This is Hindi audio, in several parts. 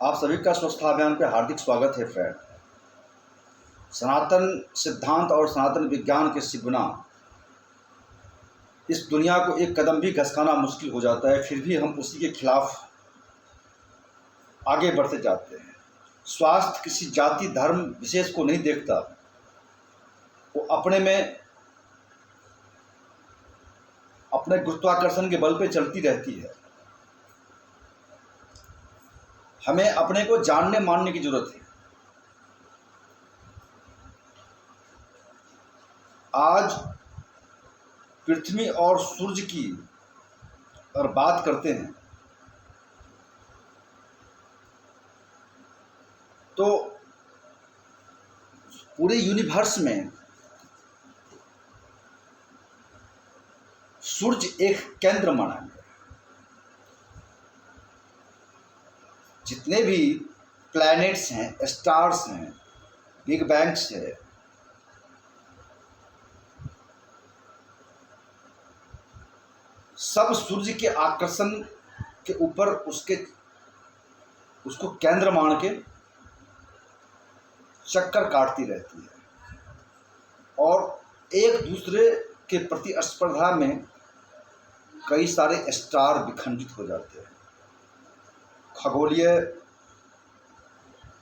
आप सभी का स्वच्छता अभियान पे हार्दिक स्वागत है फ्रेंड। सनातन सिद्धांत और सनातन विज्ञान के सिवा इस दुनिया को एक कदम भी घसकाना मुश्किल हो जाता है, फिर भी हम उसी के खिलाफ आगे बढ़ते जाते हैं। स्वास्थ्य किसी जाति धर्म विशेष को नहीं देखता, वो अपने में अपने गुरुत्वाकर्षण के बल पे चलती रहती है। हमें अपने को जानने मानने की जरूरत है। आज पृथ्वी और सूर्य की अगर बात करते हैं तो पूरे यूनिवर्स में सूर्य एक केंद्र माना गया। जितने भी प्लैनेट्स हैं, स्टार्स हैं, बिग बैंग्स है, सब सूर्य के आकर्षण के ऊपर उसको केंद्र मान के चक्कर काटती रहती है और एक दूसरे के प्रतिस्पर्धा में कई सारे स्टार विखंडित हो जाते हैं। खगोलीय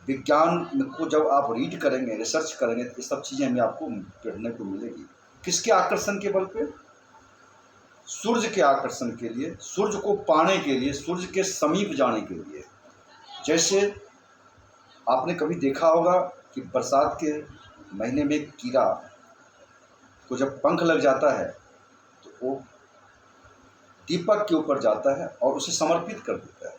विज्ञान को जब आप रीड करेंगे, रिसर्च करेंगे तो ये सब चीज़ें हमें आपको पढ़ने को मिलेगी। किसके आकर्षण के बल पे? सूर्य के आकर्षण के लिए, सूर्य को पाने के लिए, सूर्य के समीप जाने के लिए। जैसे आपने कभी देखा होगा कि बरसात के महीने में कीड़ा को जब पंख लग जाता है तो वो दीपक के ऊपर जाता है और उसे समर्पित कर देता है।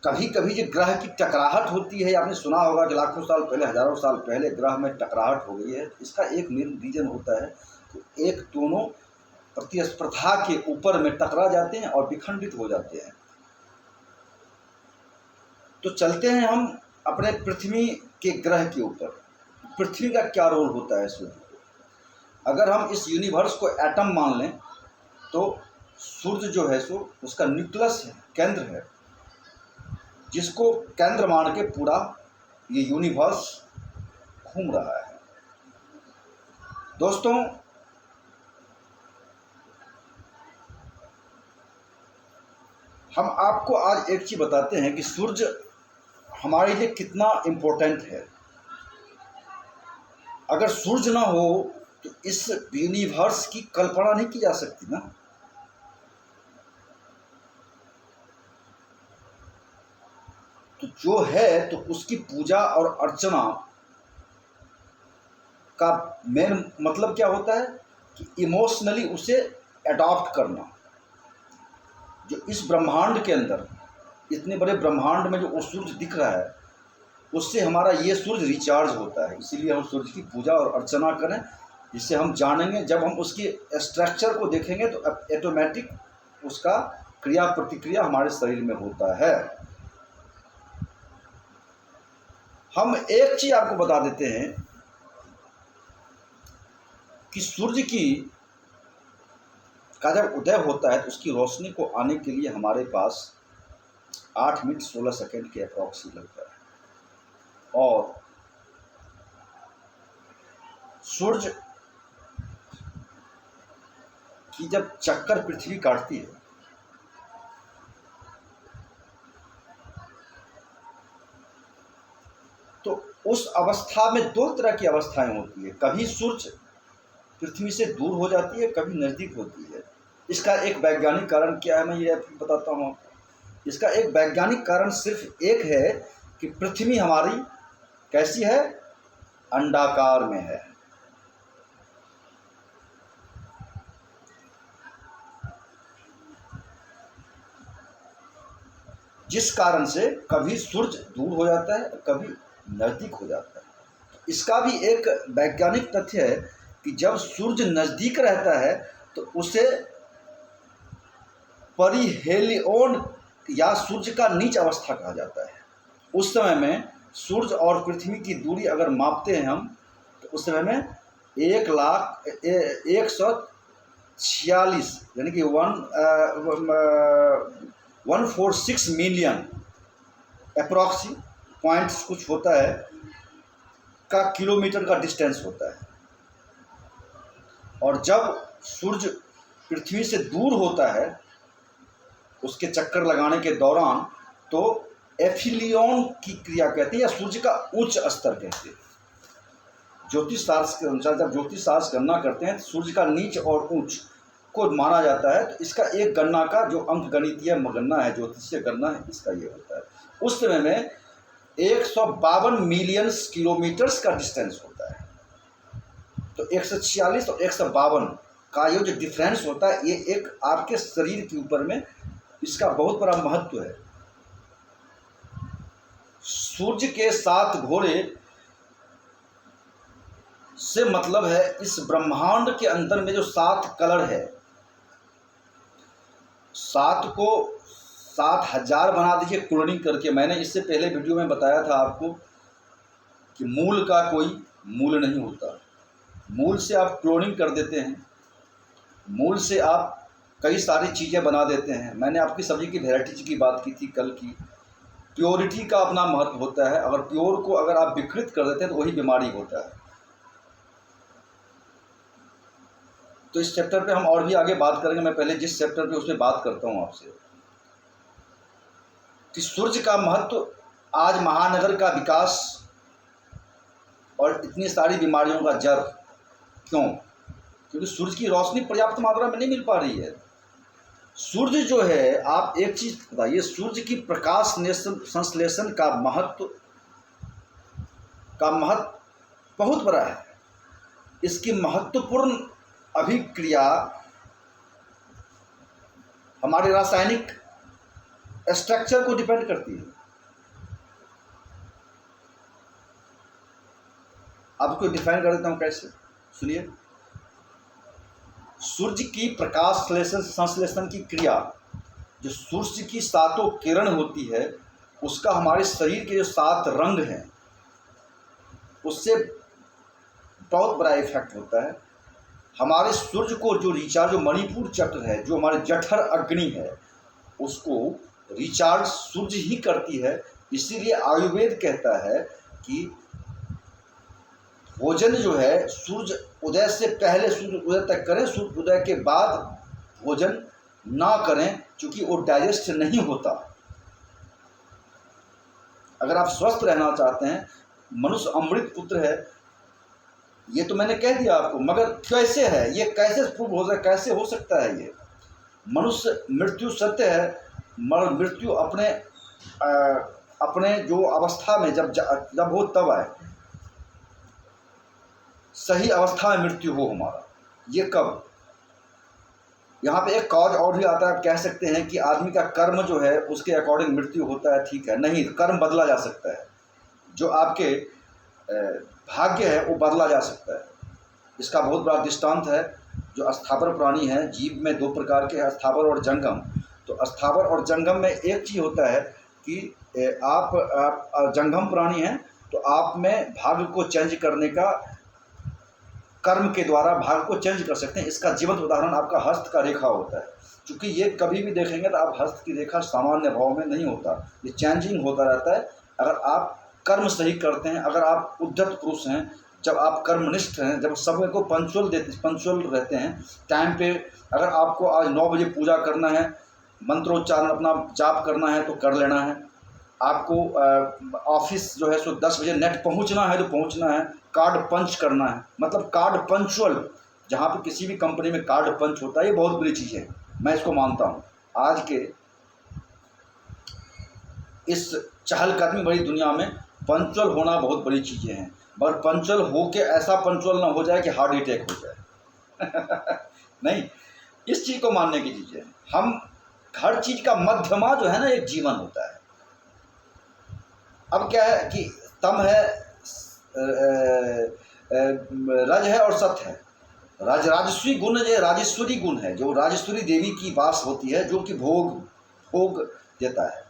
कभी कभी जो ग्रह की टकराहट होती है, आपने सुना होगा कि लाखों साल पहले, हजारों साल पहले ग्रह में टकराहट हो गई है। इसका एक मेन रीजन होता है कि एक दोनों प्रतिस्पर्धा के ऊपर में टकरा जाते हैं और विखंडित हो जाते हैं। तो चलते हैं हम अपने पृथ्वी के ग्रह के ऊपर। पृथ्वी का क्या रोल होता है सूर्य को? अगर हम इस यूनिवर्स को एटम मान लें तो सूर्य जो है सो उसका न्यूक्लियस है, केंद्र है, जिसको केंद्र मान के पूरा ये यूनिवर्स घूम रहा है। दोस्तों, हम आपको आज एक चीज बताते हैं कि सूर्य हमारे लिए कितना इम्पोर्टेंट है। अगर सूर्य ना हो तो इस यूनिवर्स की कल्पना नहीं की जा सकती ना। तो जो है तो उसकी पूजा और अर्चना का मेन मतलब क्या होता है कि इमोशनली उसे अडॉप्ट करना। जो इस ब्रह्मांड के अंदर, इतने बड़े ब्रह्मांड में जो वो सूर्य दिख रहा है, उससे हमारा ये सूर्य रिचार्ज होता है। इसीलिए हम सूर्य की पूजा और अर्चना करें, जिससे हम जानेंगे। जब हम उसकी स्ट्रक्चर को देखेंगे तो ऑटोमेटिक उसका क्रिया प्रतिक्रिया हमारे शरीर में होता है। हम एक चीज आपको बता देते हैं कि सूर्य का जब उदय होता है तो उसकी रोशनी को आने के लिए हमारे पास 8 मिनट 16 सेकंड के अप्रॉक्सी लगता है। और सूर्य की जब चक्कर पृथ्वी काटती है तो उस अवस्था में दो तरह की अवस्थाएं होती है। कभी सूर्य पृथ्वी से दूर हो जाती है, कभी नज़दीक होती है। इसका एक वैज्ञानिक कारण क्या है, मैं ये आपको बताता हूँ। इसका एक वैज्ञानिक कारण सिर्फ एक है कि पृथ्वी हमारी कैसी है? अंडाकार में है। जिस कारण से कभी सूर्य दूर हो जाता है, कभी नज़दीक हो जाता है। इसका भी एक वैज्ञानिक तथ्य है कि जब सूर्य नज़दीक रहता है तो उसे परिहेलियन या सूर्य का नीच अवस्था कहा जाता है। उस समय में सूर्य और पृथ्वी की दूरी अगर मापते हैं हम तो उस समय में 1,146 यानी कि 146 मिलियन अप्रॉक्सी पॉइंट्स कुछ होता है का किलोमीटर का डिस्टेंस होता है। और जब सूर्य पृथ्वी से दूर होता है उसके चक्कर लगाने के दौरान, तो एफिलियन की क्रिया कहते हैं या सूर्य का उच्च स्तर कहते हैं। ज्योतिष शास्त्र के अनुसार जब ज्योतिष शास्त्र गणना करते हैं तो सूर्य का नीच और ऊंच को माना जाता है। तो इसका एक गणना का जो अंक गणितीय गणना है, ज्योतिषीय गणना है, इसका ये होता है। उस समय में 152 मिलियन किलोमीटर्स का डिस्टेंस होता है। तो 146 और 152 का ये जो डिफरेंस होता है, ये एक आपके शरीर के ऊपर में इसका बहुत बड़ा महत्व है। सूर्य के 7 घोड़े से मतलब है इस ब्रह्मांड के अंदर में जो 7 कलर है, 7 को 7,000 बना दीजिए क्लोनिंग करके। मैंने इससे पहले वीडियो में बताया था आपको कि मूल का कोई मूल नहीं होता। मूल से आप क्लोनिंग कर देते हैं, मूल से आप कई सारी चीज़ें बना देते हैं। मैंने आपकी सब्जी की वेराइटीज की बात की थी कल की। प्योरिटी का अपना महत्व होता है। अगर प्योर को अगर आप विकृत कर देते हैं तो वही बीमारी होता है। तो इस चैप्टर पे हम और भी आगे बात करेंगे। मैं पहले जिस चैप्टर पे उसमें बात करता हूँ आपसे कि सूर्य का महत्व, आज महानगर का विकास और इतनी सारी बीमारियों का जड़ क्यों? क्योंकि सूर्य की रोशनी पर्याप्त मात्रा में नहीं मिल पा रही है। सूर्य जो है, आप एक चीज बताइए, सूर्य की प्रकाश संश्लेषण का महत्व बहुत बड़ा है। इसकी महत्वपूर्ण अभिक्रिया हमारे रासायनिक स्ट्रक्चर को डिपेंड करती है। आपको डिफाइन कर देता हूं कैसे, सुनिए। सूर्य की प्रकाश संश्लेषण की क्रिया, जो सूर्य की 7 किरण होती है, उसका हमारे शरीर के जो 7 रंग हैं उससे बहुत बड़ा इफेक्ट होता है। हमारे सूर्य को जो रिचार्ज, जो मणिपुर चक्र है, जो हमारे जठर अग्नि है, उसको रिचार्ज सूर्य ही करती है। इसीलिए आयुर्वेद कहता है कि भोजन जो है सूर्य उदय से पहले सूर्य उदय तक करें, सूर्य उदय के बाद भोजन ना करें, क्योंकि वो डाइजेस्ट नहीं होता। अगर आप स्वस्थ रहना चाहते हैं, मनुष्य अमृत पुत्र है, ये तो मैंने कह दिया आपको, मगर कैसे है ये, कैसे प्रूव हो जाए, कैसे हो सकता है ये? मनुष्य, मृत्यु सत्य है, मगर मृत्यु अपने जो अवस्था में जब हो तब आए, सही अवस्था में मृत्यु हो हमारा। ये कब? यहाँ पे एक कॉज और भी आता है। आप कह सकते हैं कि आदमी का कर्म जो है उसके अकॉर्डिंग मृत्यु होता है, ठीक है। नहीं, कर्म बदला जा सकता है। जो आपके भाग्य है वो बदला जा सकता है। इसका बहुत बड़ा दृष्टांत है। जो स्थावर प्राणी हैं, जीव में 2 प्रकार के हैं, स्थावर और जंगम। तो स्थावर और जंगम में एक चीज़ होता है कि आप जंगम प्राणी हैं तो आप में भाग्य को चेंज करने का, कर्म के द्वारा भाग्य को चेंज कर सकते हैं। इसका जीवंत उदाहरण आपका हस्त का रेखा होता है। क्योंकि ये कभी भी देखेंगे तो आप हस्त की रेखा सामान्य भाव में नहीं होता, ये चेंजिंग होता रहता है। अगर आप कर्म सही करते हैं, अगर आप उद्धत पुरुष हैं, जब आप कर्मनिष्ठ हैं, जब समय को पंचुअल रहते हैं टाइम पे, अगर आपको आज 9 बजे पूजा करना है, मंत्रोच्चारण अपना जाप करना है तो कर लेना है। आपको ऑफिस जो है सो 10 बजे नेट पहुंचना है तो पहुंचना है। कार्ड पंच करना है, मतलब कार्ड पंचुअल, जहाँ पे किसी भी कंपनी में कार्ड पंच होता है, ये बहुत बड़ी चीज़ है, मैं इसको मानता हूँ। आज के इस चहलकदमी भरी दुनिया में पंचुअल होना बहुत बड़ी चीज़ें हैं, मगर पंचुअल हो के ऐसा पंचुअल ना हो जाए कि हार्ट अटैक हो जाए नहीं, इस चीज़ को मानने की चीज़ है। हम हर चीज़ का मध्यमा जो है ना, एक जीवन होता है। अब क्या है कि तम है, रज है और सत्य है। राजस्वी गुण जो राजेश्वरी गुण है, जो राजेश्वरी देवी की वास होती है, जो कि भोग देता है।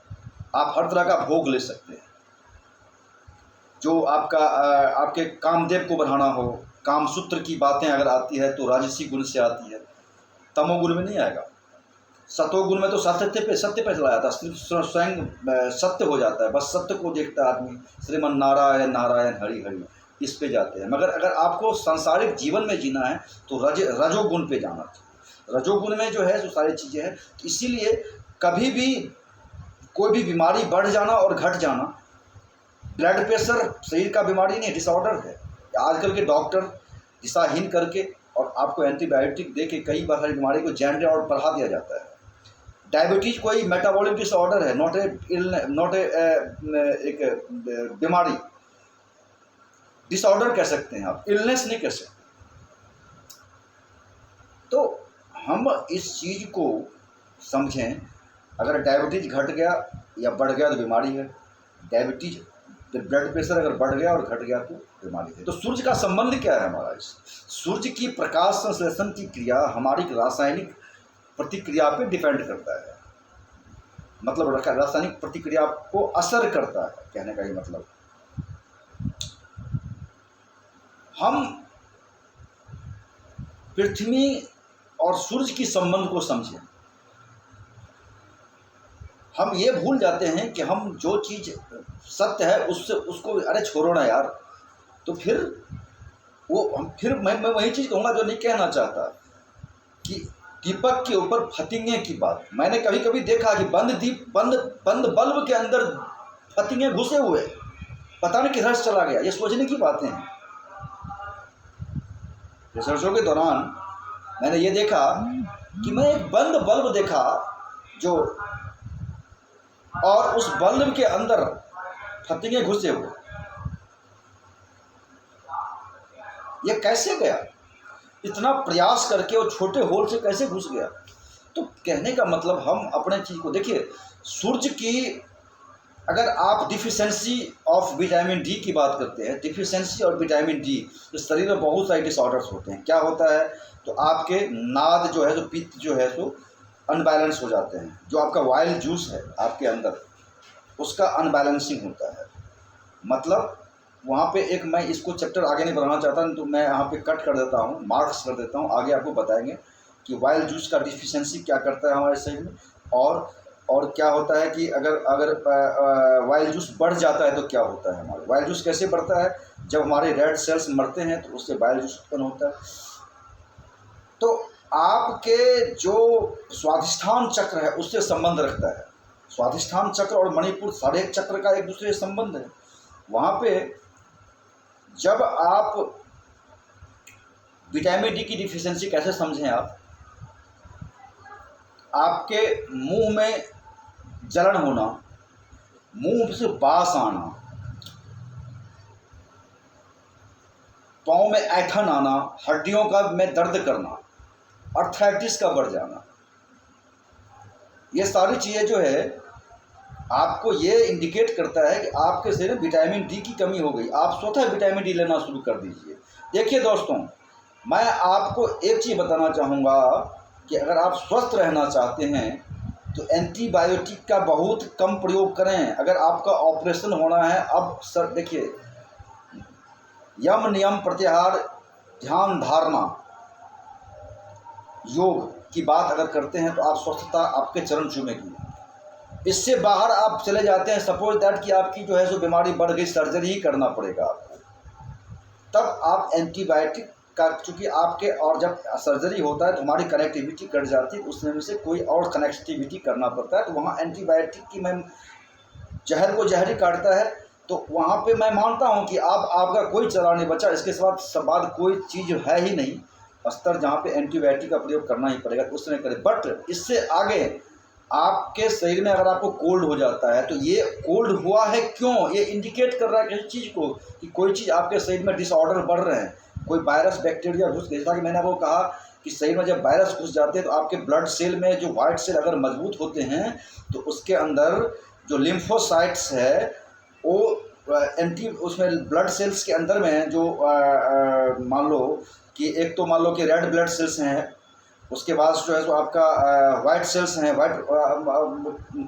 आप हर तरह का भोग ले सकते हैं। जो आपके कामदेव को बढ़ाना हो, कामसूत्र की बातें अगर आती है तो राजसी गुण से आती है, तमोगुण में नहीं आएगा। सतोगुण में तो सत्य पे चला जाता है, सिर्फ स्वयं सत्य हो जाता है, बस सत्य को देखता है आदमी, श्रीमन नारायण नारायण हरि हरि, इस पे जाते हैं। मगर अगर आपको सांसारिक जीवन में जीना है तो रजोगुण पे जाना चाहिए। रजोगुण में जो है जो सारी चीज़ें हैं, इसीलिए कभी भी कोई भी बीमारी बढ़ जाना और घट जाना, ब्लड प्रेशर शरीर का बीमारी नहीं, डिसऑर्डर है। आजकल के डॉक्टर दिशाहीन करके और आपको एंटीबायोटिक दे के कई बार हर बीमारी को जनरेट और बढ़ा दिया जाता है। डायबिटीज कोई मेटाबॉलिक डिसऑर्डर है, नॉट एक बीमारी, डिसऑर्डर कह सकते हैं आप, इलनेस नहीं कह सकते। तो हम इस चीज़ को समझें, अगर डायबिटीज घट गया या बढ़ गया तो बीमारी है, डायबिटीज ब्लड प्रेशर अगर बढ़ गया और घट गया तो बीमारी है। तो सूर्य का संबंध क्या है हमारा इस सूर्य की प्रकाश संश्लेषण की क्रिया हमारी रासायनिक प्रतिक्रिया पे डिपेंड करता है, मतलब रासायनिक प्रतिक्रिया को असर करता है, कहने का ये मतलब। हम पृथ्वी और सूर्य की संबंध को समझें। हम ये भूल जाते हैं कि हम जो चीज़ सत्य है उससे उसको अरे छोड़ो ना यार, तो फिर मैं वही चीज़ कहूँगा जो नहीं कहना चाहता कि दीपक के ऊपर फतिंगे की बात। मैंने कभी कभी देखा कि बंद बल्ब के अंदर फतिंगे घुसे हुए, पता नहीं किधर चला गया। ये सोचने की बातें हैं। रिसर्चों के दौरान मैंने ये देखा कि मैं एक बंद बल्ब देखा जो, और उस बल्ब के अंदर फतिंगे घुसे हुए। ये कैसे गया? इतना प्रयास करके और छोटे होल से कैसे घुस गया? तो कहने का मतलब हम अपने चीज़ को देखिए। सूर्य की अगर आप डिफिशेंसी ऑफ विटामिन डी की बात करते हैं, डिफिशेंसी और विटामिन डी, तो शरीर में बहुत सारे डिसऑर्डर्स होते हैं। क्या होता है? तो आपके नाद जो है, जो पित्त जो है, तो अनबैलेंस हो जाते हैं। जो आपका वाइल्ड जूस है आपके अंदर, उसका अनबैलेंसिंग होता है। मतलब वहाँ पे एक, मैं इसको चैप्टर आगे नहीं बढ़ाना चाहता तो मैं यहाँ पे कट कर देता हूँ, मार्क्स कर देता हूँ। आगे आपको बताएंगे कि वाइल्ड जूस का डिफिशेंसी क्या करता है हमारे शरीर में, और क्या होता है कि अगर वाइल्ड जूस बढ़ जाता है तो क्या होता है हमारे। वाइल्ड जूस कैसे बढ़ता है? जब हमारे रेड सेल्स मरते हैं तो उससे वाइल्ड जूस उत्पन्न होता है। तो आपके जो स्वाधिष्ठान चक्र है उससे संबंध रखता है। स्वाधिष्ठान चक्र और मणिपुर सारे चक्र का एक दूसरे से संबंध है। वहाँ पे जब आप विटामिन डी की डिफिशिएंसी कैसे समझें आप, आपके मुंह में जलन होना, मुंह से बास आना, पाँव में ऐंठन आना, हड्डियों का में दर्द करना, अर्थराइटिस का बढ़ जाना, ये सारी चीज़ें जो है आपको ये इंडिकेट करता है कि आपके शरीर में विटामिन डी की कमी हो गई। आप स्वतः विटामिन डी लेना शुरू कर दीजिए। देखिए दोस्तों, मैं आपको एक चीज़ बताना चाहूँगा कि अगर आप स्वस्थ रहना चाहते हैं तो एंटीबायोटिक का बहुत कम प्रयोग करें। अगर आपका ऑपरेशन होना है, अब सर देखिए, यम नियम प्रत्याहार, ध्यान धारणा, योग की बात अगर करते हैं तो आप स्वस्थता आपके चरण चूमेगी। इससे बाहर आप चले जाते हैं, सपोज दैट कि आपकी जो है सो बीमारी बढ़ गई, सर्जरी ही करना पड़ेगा आपको, तब आप एंटीबायोटिक का, चूँकि आपके, और जब सर्जरी होता है तो हमारी कनेक्टिविटी कट जाती है, उसमें से कोई और कनेक्टिविटी करना पड़ता है, तो वहाँ एंटीबायोटिक की मैं जहर को जहर ही काटता है। तो वहाँ पे मैं मानता हूँ कि आपका कोई चारा नहीं बचा। इसके बाद कोई चीज़ है ही नहीं स्तर जहाँ पे एंटीबायोटिक का प्रयोग करना ही पड़ेगा, तो उसमें करें। बट इससे आगे आपके शरीर में अगर आपको कोल्ड हो जाता है तो ये कोल्ड हुआ है क्यों, ये इंडिकेट कर रहा है किसी चीज़ को कि कोई चीज़ आपके शरीर में डिसऑर्डर बढ़ रहे हैं, कोई वायरस बैक्टीरिया घुस गया। जैसा कि मैंने आपको कहा कि शरीर में जब वायरस घुस जाते हैं तो आपके ब्लड सेल में जो वाइट सेल अगर मजबूत होते हैं तो उसके अंदर जो लिम्फोसाइट्स है वो उसमें ब्लड सेल्स के अंदर में जो मान लो कि एक तो मान लो कि रेड ब्लड सेल्स हैं, उसके बाद जो है तो आपका वाइट सेल्स हैं, वाइट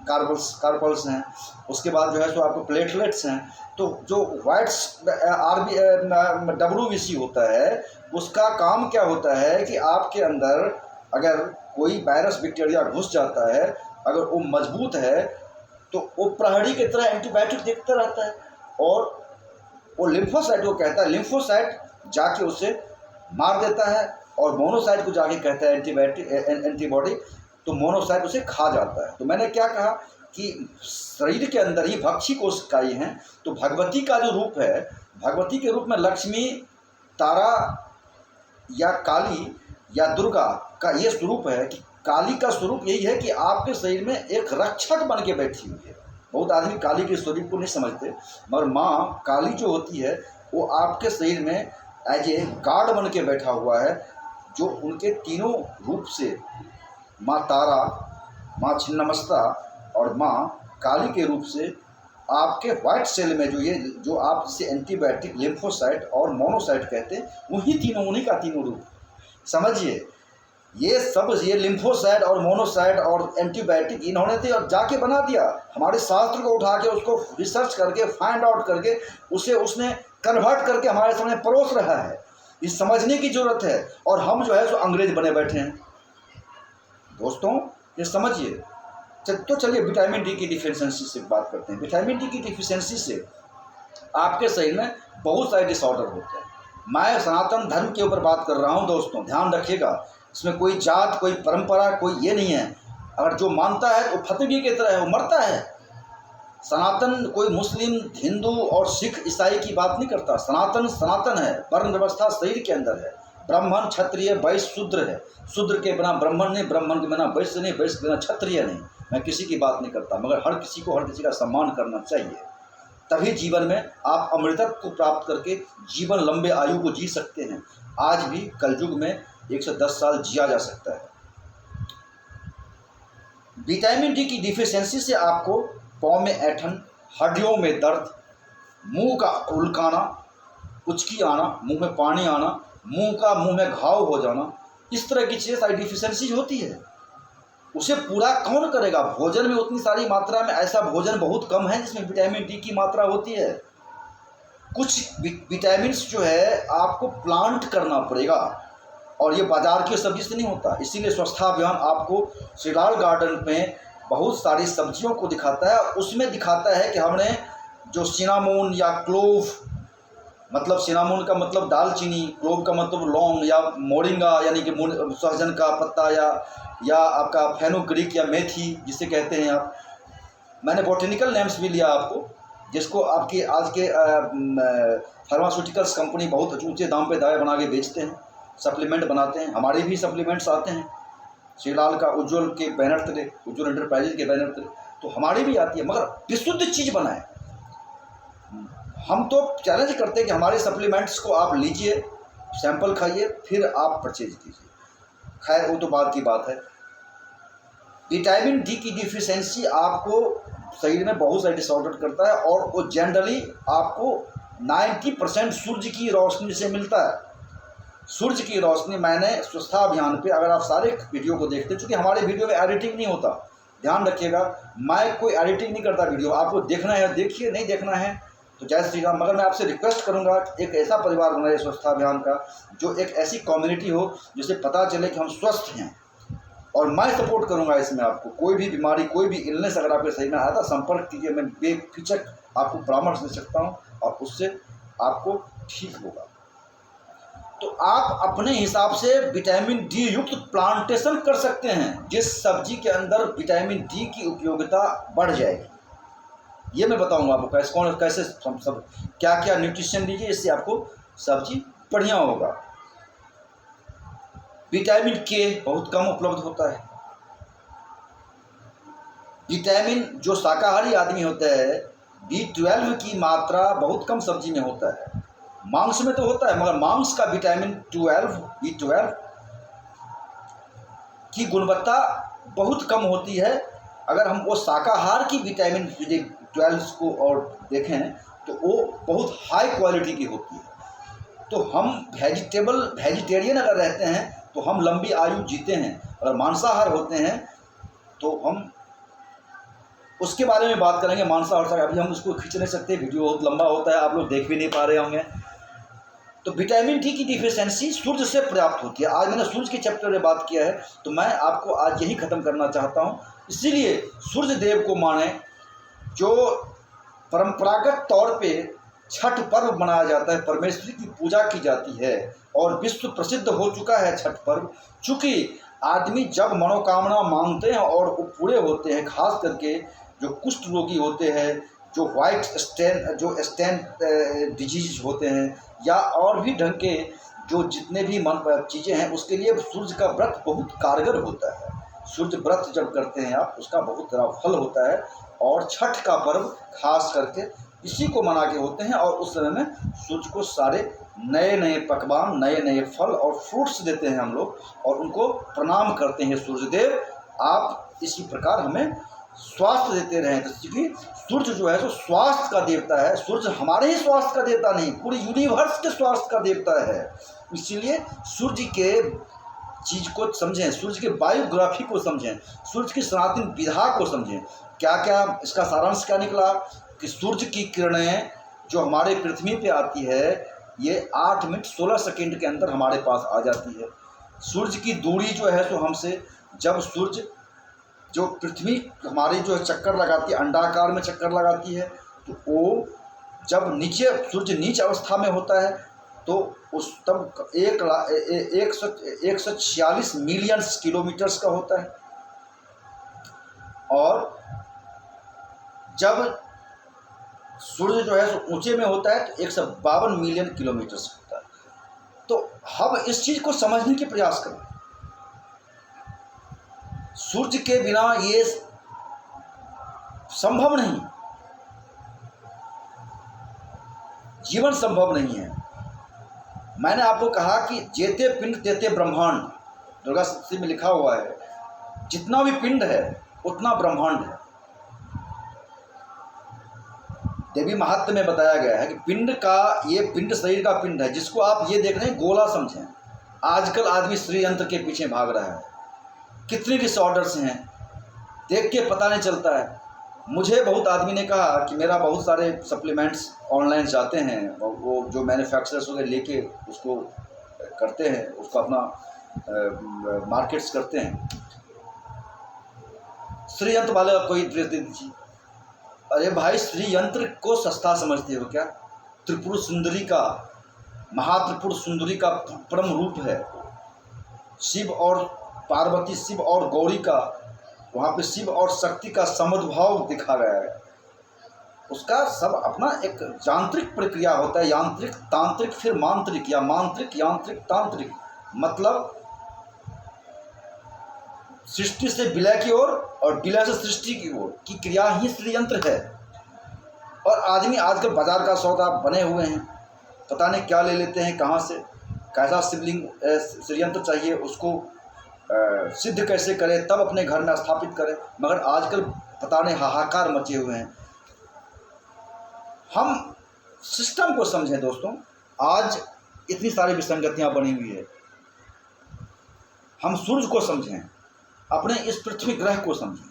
कार्पल्स हैं, उसके बाद जो है तो आपको प्लेटलेट्स हैं। तो जो वाइट WBC होता है, उसका काम क्या होता है कि आपके अंदर अगर कोई वायरस बैक्टीरिया घुस जाता है, अगर वो मजबूत है तो वो प्रहरी की तरह एंटीबायोटिक देखता रहता है, और वो लिम्फोसाइट को कहता है, लिम्फोसाइट जाके उसे मार देता है, और मोनोसाइट को जाके कहता है एंटीबॉडी, तो मोनोसाइट उसे खा जाता है। तो मैंने क्या कहा कि शरीर के अंदर ही भक्षी कोशिकाएं हैं, तो भगवती का जो रूप है, भगवती के रूप में लक्ष्मी, तारा या काली या दुर्गा का ये स्वरूप है कि काली का स्वरूप यही है कि आपके शरीर में एक रक्षक बन के बैठी हुई है। बहुत आदमी काली के स्वरूप को नहीं समझते, मगर माँ काली जो होती है वो आपके शरीर में एज ए गार्ड बन के बैठा हुआ है, जो उनके तीनों रूप से, माँ तारा, माँ छिन्नमस्ता और माँ काली के रूप से आपके व्हाइट सेल में जो आप जिसे एंटीबायोटिक, लिम्फोसाइट और मोनोसाइट कहते हैं, उन्हीं का तीनों रूप समझिए। ये सब, ये लिम्फोसाइट और मोनोसाइट और एंटीबायोटिक इन्होंने थे और जाके बना दिया। हमारे शास्त्र को उठा के उसको रिसर्च करके फाइंड आउट करके उसे उसने कन्वर्ट करके हमारे सामने परोस रहा है। ये समझने की जरूरत है, और हम जो है सो अंग्रेज बने बैठे हैं। दोस्तों ये समझिए। तो चलिए विटामिन डी की डिफिशिएंसी से बात करते हैं। विटामिन डी की डिफिशिएंसी से आपके शरीर में बहुत सारे डिसऑर्डर होते हैं। मैं सनातन धर्म के ऊपर बात कर रहा हूँ दोस्तों, ध्यान रखिएगा। इसमें कोई जात, कोई परंपरा, कोई ये नहीं है। अगर जो मानता है तो फतवी की तरह है, वो मरता है। सनातन कोई मुस्लिम, हिंदू और सिख, ईसाई की बात नहीं करता। सनातन सनातन है। वर्ण व्यवस्था शरीर के अंदर है। ब्राह्मण, क्षत्रिय, वैश्य, शूद्र है। शूद्र के बिना ब्राह्मण नहीं, ब्राह्मण के बिना वैश्य नहीं, वैश्य के बिना क्षत्रिय नहीं। मैं किसी की बात नहीं करता, मगर हर किसी को हर किसी का सम्मान करना चाहिए। तभी जीवन में आप अमृतत्व को प्राप्त करके जीवन लंबे आयु को जी सकते हैं। आज भी कलयुग में 110 साल जिया जा सकता है। विटामिन डी की डिफिशियंसी से आपको पाँव में ऐंठन, हड्डियों में दर्द, मुंह का उलकाना, उचकी आना, मुंह में पानी आना, मुंह में घाव हो जाना, इस तरह की चीज़ें सारी डिफिशियंसीज होती है। उसे पूरा कौन करेगा? भोजन में उतनी सारी मात्रा में, ऐसा भोजन बहुत कम है जिसमें विटामिन डी की मात्रा होती है। कुछ विटामिन जो है आपको प्लांट करना पड़ेगा, और ये बाजार की सब्जी से नहीं होता। इसीलिए स्वच्छता अभियान आपको श्रीलाल गार्डन में बहुत सारी सब्जियों को दिखाता है। उसमें दिखाता है कि हमने जो सिनामोन या क्लोव, मतलब सिनामोन का मतलब दालचीनी, क्लोव का मतलब लौंग, या मोरिंगा यानी कि सहजन का पत्ता, या आपका फेनुग्रीक या मेथी जिसे कहते हैं आप। मैंने बॉटनिकल नेम्स भी लिया आपको, जिसको आपकी आज के फार्मास्यूटिकल्स कंपनी बहुत ऊंचे दाम पे दवाई बना के बेचते हैं, सप्लीमेंट बनाते हैं। हमारे भी सप्लीमेंट्स आते हैं श्रीलाल का, उज्ज्वल के बैनर तले, उज्ज्वल एंटरप्राइजेज के बैनर तले, तो हमारी भी आती है, मगर विशुद्ध चीज़ बनाए। हम तो चैलेंज करते हैं कि हमारे सप्लीमेंट्स को आप लीजिए, सैंपल खाइए, फिर आप परचेज कीजिए। खैर वो तो बात की बात है। विटामिन डी की डिफिशियंसी आपको शरीर में बहुत सारे डिसऑर्डर करता है, और वो जनरली आपको 90% सूर्य की रोशनी से मिलता है। सूर्य की रोशनी, मैंने स्वच्छता अभियान पे, अगर आप सारे वीडियो को देखते हैं, चूँकि हमारे वीडियो में एडिटिंग नहीं होता, ध्यान रखिएगा, मैं कोई एडिटिंग नहीं करता वीडियो। आपको देखना है देखिए, नहीं देखना है तो जय श्री राम। मगर मैं आपसे रिक्वेस्ट करूंगा एक ऐसा परिवार बनाए स्वच्छता अभियान का, जो एक ऐसी कम्युनिटी हो जिसे पता चले कि हम स्वस्थ हैं, और मैं सपोर्ट करूंगा इसमें। आपको कोई भी बीमारी, कोई भी इलनेस अगर आपके शरीर में आया था, संपर्क कीजिए। मैं बेफिचक आपको परामर्श दे सकता हूं, और उससे आपको ठीक होगा। तो आप अपने हिसाब से विटामिन डी युक्त प्लांटेशन कर सकते हैं, जिस सब्जी के अंदर विटामिन डी की उपयोगिता बढ़ जाएगी। ये मैं बताऊंगा आपको कैसे सब क्या क्या न्यूट्रिशन लीजिए, इससे आपको सब्जी बढ़िया होगा। विटामिन के बहुत कम उपलब्ध होता है। विटामिन जो शाकाहारी आदमी होता है, B12 की मात्रा बहुत कम सब्जी में होता है। मांस में तो होता है, मगर मांस का विटामिन B12 की गुणवत्ता बहुत कम होती है। अगर हम वो शाकाहार की विटामिन B12 को और देखें तो वो बहुत हाई क्वालिटी की होती है। तो हम वेजिटेरियन अगर रहते हैं तो हम लंबी आयु जीते हैं। अगर मांसाहार होते हैं तो हम उसके बारे में बात करेंगे। मांसाहार अभी हम उसको खींच नहीं सकते, वीडियो बहुत लंबा होता है, आप लोग देख भी नहीं पा रहे होंगे। तो विटामिन डी की डिफिशियंसी सूर्य से प्राप्त होती है। आज मैंने सूर्य के चैप्टर में बात किया है, तो मैं आपको आज यही ख़त्म करना चाहता हूँ। इसीलिए सूर्य देव को माने, जो परंपरागत तौर पे छठ पर्व मनाया जाता है, परमेश्वरी की पूजा की जाती है और विश्व प्रसिद्ध हो चुका है छठ पर्व। चूँकि आदमी जब मनोकामना मांगते हैं और वो पूरे होते हैं, खास करके जो कुष्ठ रोगी होते हैं, जो स्टैन डिजीज होते हैं, या और भी ढंग के जो जितने भी मन चीज़ें हैं, उसके लिए सूर्य का व्रत बहुत कारगर होता है। सूर्य व्रत जब करते हैं आप, उसका बहुत बड़ा फल होता है। और छठ का पर्व खास करके इसी को मना के होते हैं, और उस समय में सूर्य को सारे नए नए पकवान, नए नए फल और फ्रूट्स देते हैं हम लोग, और उनको प्रणाम करते हैं। सूर्यदेव, आप इसी प्रकार हमें स्वास्थ्य देते रहें, क्योंकि सूर्य जो है सो स्वास्थ्य का देवता है। सूर्य हमारे ही स्वास्थ्य का देवता नहीं, पूरे यूनिवर्स के स्वास्थ्य का देवता है। इसीलिए सूर्य के चीज़ को समझें, सूर्य के बायोग्राफी को समझें, सूर्य की सनातन विधा को समझें। क्या क्या इसका सारांश क्या निकला कि सूर्य की किरणें जो हमारे पृथ्वी पे आती है, ये 8 मिनट 16 सेकेंड के अंदर हमारे पास आ जाती है। सूर्य की दूरी जो है सो हमसे, जब सूर्य जो पृथ्वी हमारी जो है चक्कर लगाती है, अंडाकार में चक्कर लगाती है, तो वो जब नीचे सूर्य नीच अवस्था में होता है, तो उस तब 146 मिलियन किलोमीटर्स का होता है। और जब सूर्य जो है तो ऊंचे में होता है, तो 152 मिलियन किलोमीटर्स होता है। तो हम इस चीज़ को समझने की प्रयास करें। सूर्य के बिना ये संभव नहीं, जीवन संभव नहीं है। मैंने आपको कहा कि जेते पिंड तेते ब्रह्मांड, दुर्गा सप्तशती में लिखा हुआ है, जितना भी पिंड है उतना ब्रह्मांड है। देवी महात्म्य में बताया गया है कि पिंड का, ये पिंड शरीर का पिंड है, जिसको आप ये देख रहे हैं गोला समझें। आजकल आदमी श्री यंत्र के पीछे भाग रहा है, कितने डिसऑर्डर्स हैं, देख के पता नहीं चलता है। मुझे बहुत आदमी ने कहा कि मेरा बहुत सारे सप्लीमेंट्स ऑनलाइन जाते हैं, और वो जो मैन्युफैक्चरर्स वगैरह लेके उसको करते हैं, उसको अपना मार्केट्स करते हैं। श्री यंत्र वाले का कोई ड्रेस दे दीजिए। अरे भाई, श्री यंत्र को सस्ता समझते हो क्या? त्रिपुर सुंदरी का, महात्रिपुर सुंदरी का परम रूप है। शिव और पार्वती, शिव और गौरी का, वहाँ पे शिव और शक्ति का समद्भाव दिखा गया है। उसका सब अपना एक यांत्रिक प्रक्रिया होता है, यांत्रिक, तांत्रिक, फिर मांत्रिक, या मांत्रिक, यांत्रिक, तांत्रिक। मतलब सृष्टि से विलय की ओर और विलय से सृष्टि की ओर की क्रिया ही श्री यंत्र है। और आदमी आजकल बाजार का सौदा बने हुए हैं, पता नहीं क्या ले लेते हैं, कहाँ से, कैसा शिवलिंग श्री यंत्र चाहिए, उसको सिद्ध कैसे करें, तब अपने घर में स्थापित करें। मगर आजकल पता नहीं हाहाकार मचे हुए हैं। हम सिस्टम को समझें दोस्तों। आज इतनी सारी विसंगतियां बनी हुई है। हम सूर्य को समझें, अपने इस पृथ्वी ग्रह को समझें।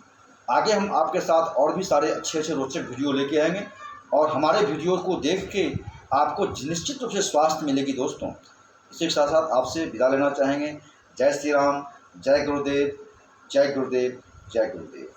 आगे हम आपके साथ और भी सारे अच्छे अच्छे रोचक वीडियो लेके आएंगे, और हमारे वीडियो को देख के आपको निश्चित रूप से स्वास्थ्य मिलेगी दोस्तों। इसी के साथ साथ आपसे विदा लेना चाहेंगे। जय श्री राम, जय गुरुदेव, जय गुरुदेव, जय गुरुदेव।